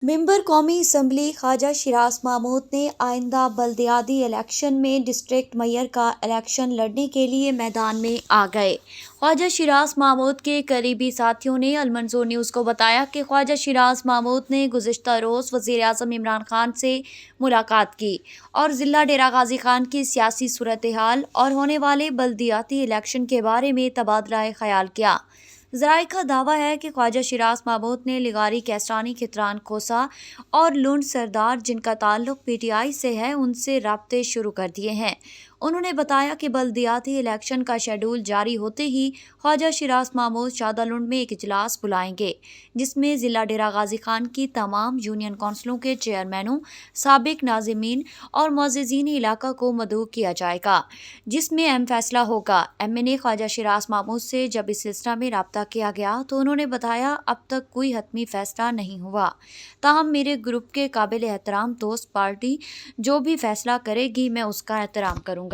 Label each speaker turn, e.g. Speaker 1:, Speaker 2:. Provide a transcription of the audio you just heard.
Speaker 1: ممبر قومی اسمبلی خواجہ شیراز محمود نے آئندہ بلدیاتی الیکشن میں ڈسٹرکٹ میئر کا الیکشن لڑنے کے لیے میدان میں آ گئے۔ خواجہ شیراز محمود کے قریبی ساتھیوں نے المنظور نیوز کو بتایا کہ خواجہ شیراز محمود نے گزشتہ روز وزیر اعظم عمران خان سے ملاقات کی اور ضلع ڈیرہ غازی خان کی سیاسی صورتحال اور ہونے والے بلدیاتی الیکشن کے بارے میں تبادلہ خیال کیا۔ ذرائع کا دعویٰ ہے کہ خواجہ شیراز محمود نے لغاری کیسرانی کھتران کھوسہ اور لونڈ سردار جن کا تعلق پی ٹی آئی سے ہے ان سے رابطے شروع کر دیے ہیں۔ انہوں نے بتایا کہ بلدیاتی الیکشن کا شیڈول جاری ہوتے ہی خواجہ شیراز محمود شادہ لونڈ میں ایک اجلاس بلائیں گے جس میں ضلع ڈیرہ غازی خان کی تمام یونین کونسلوں کے چیئرمینوں، سابق ناظمین اور معززین علاقہ کو مدعو کیا جائے گا، جس میں اہم فیصلہ ہوگا۔ ایم نے خواجہ شیراز محمود سے جب اس سلسلہ میں رابطہ کیا گیا تو انہوں نے بتایا اب تک کوئی حتمی فیصلہ نہیں ہوا، تاہم میرے گروپ کے قابل احترام دوست پارٹی جو بھی فیصلہ کرے گی میں اس کا احترام کروں